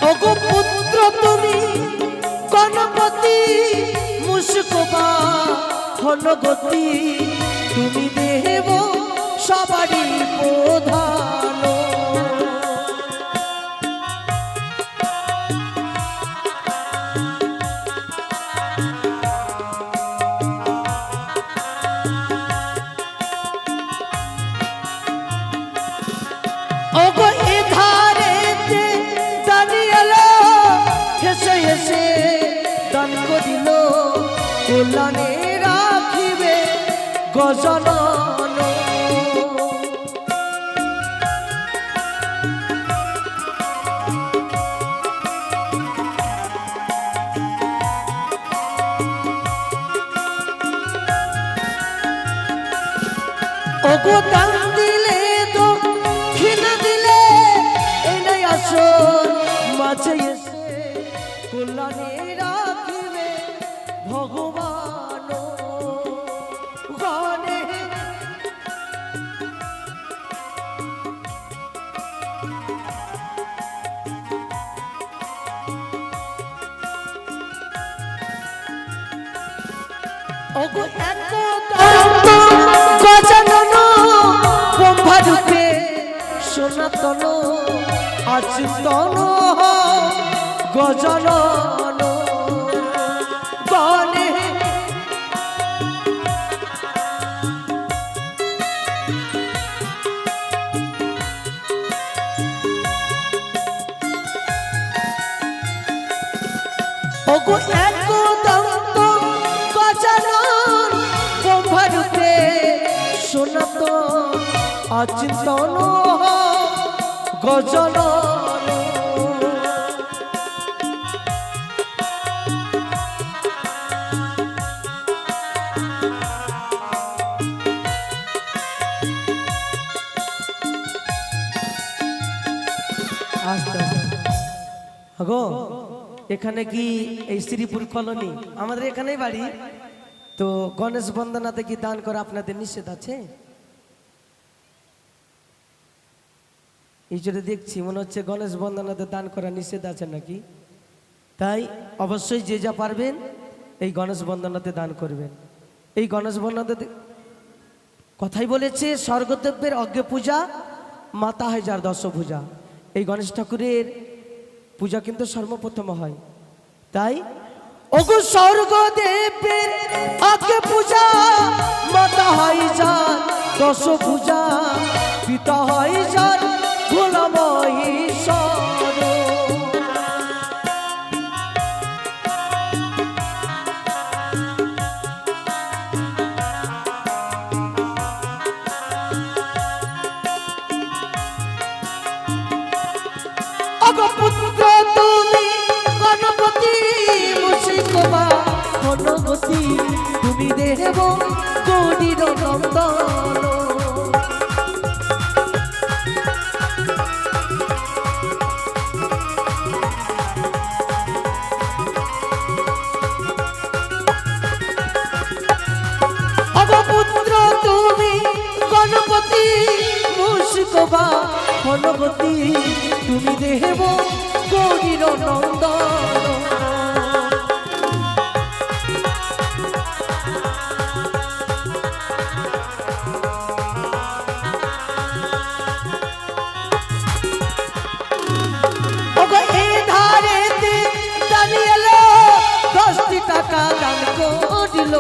ওগো পুত্র তুমি গণপতি মুসকবা ঘনগতি তুমি দেব সবারই প্রধান ওগো এ ধারেতে দাঁড়িয়েলো হেসে হেসে দান করিল কল্যাণে রাখিবে গজানন ওগো দান দিলে দক্ষিণ দিলে এনে আসো মাঝে এসে কল্যাণে রাখিবে ভগবান গণে ওগো এক গজানন ব্রহ্মারূপে সনাতন অচিন্তন গজানন গণে ওগো এক দন্ত গজানন ব্রহ্মারূপে সনাতন অচিন্তন গজানন গো এখানে কি এই শ্রীপুর কলোনি আমাদের এখানেই বাড়ি তো গণেশ বন্দনাতে কি দান করা আপনাদের নিষেধ আছে? এই জন্য দেখছি মনে হচ্ছে গণেশ বন্দনাতে দান করা নিষেধ আছে নাকি, তাই অবশ্যই যে যা পারবেন এই গণেশ বন্দনাতে দান করবেন। এই গণেশ বন্দনাতে কথাই বলেছে স্বর্গদেবের অজ্ঞে পূজা মাতা হয় যার দশভূজা। এই গণেশ ঠাকুরের পূজা কিন্তু সর্বপ্রথম হয়, তাই ওগো স্বর্গদেবের অজ্ঞে পূজা মাতা হয় যার দশভূজা পিতা হয় যার ভোলা মহেশ্বর। ওগো পুত্র তুমি গণপতি মুসকবা ঘনগতি তুমি দেব গৌরীর নন্দন। গণপতি মুসকবা ঘনগতি তুমি দেব গৌরীর নন্দন। ওগো এ ধারেতে দাঁড়িয়েলো 10টি টাকা দান করিল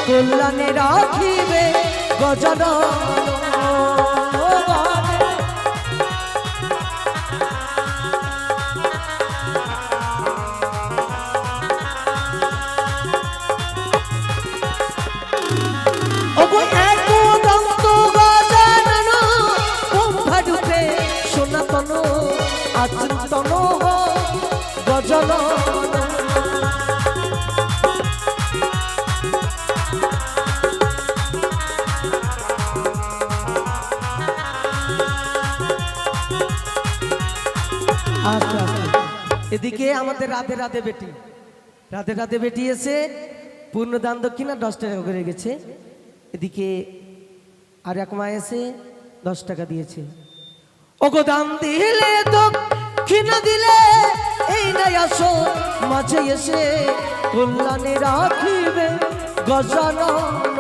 কল্যাণে রাখিবে গজানন। ওগো এক দন্ত গজানন ব্রহ্মারূপে সনাতন অচিন্তন গজানন। এদিকে আমাদের রাধে রাধে বেটি এসে পূর্ণ দান দক্ষিণা 10 টাকা করে গেছে। এদিকে আর এক মা এসে 10 টাকা দিয়েছে। ওগো দান দিলে দক্ষিণা দিলে মাঝে এসে কল্যাণে রাখিবে গজানন।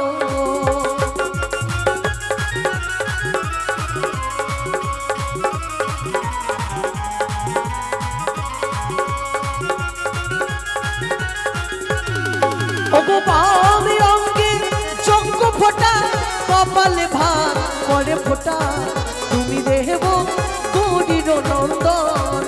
ওগো বামে অঙ্গে চক্র ফোটা কপালে ভাত করে ফোটা তুমি দেব গৌরীর নন্দন।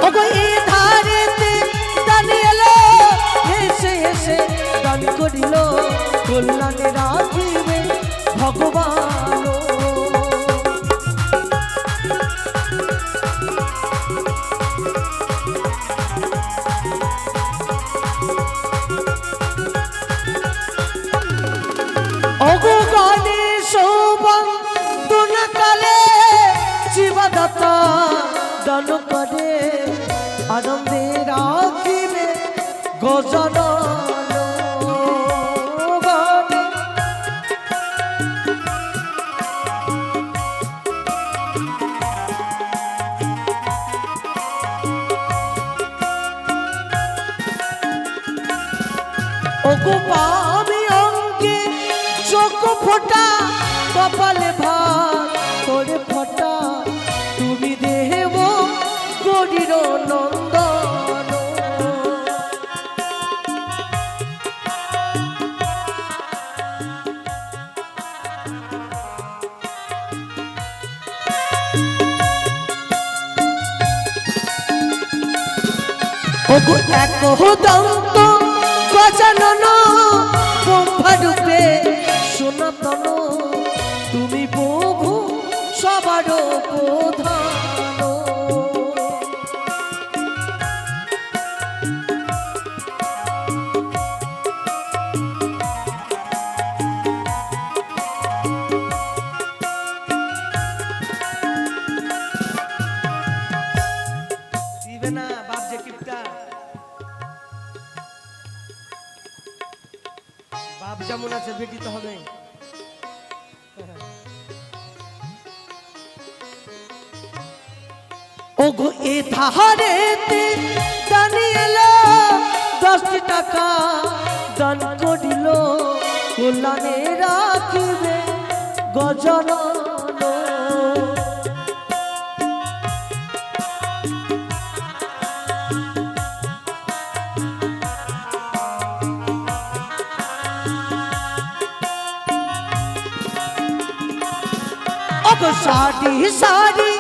ওগো এই ধারেতে দাঁড়িয়েল এসে এসে দান করিল কল্যাণে রাখিবে ভগবান। ওগো গণেশ বন্দনা কালে জীবদাতা দান করে আনন্দে রাখিবে গজানন। ওগো বামে অঙ্গে চোখ ফোটা কপালে ভাত করে ফোটা তুমি দেব গৌরীর নন্দন। ওগো এক দন্ত গজানন ব্রহ্মরূপে সনাতন তুমি প্রভু সবার প্রধান। দিবে না বাপ যে কিপটা বাপ যেমন আছে বেটি তো হবে। ওগো এ ধারেতে দাঁড়িয়েল 10 টাকা দান করিল কল্যাণে রাখিবে গজানন। ওগো সারি সারি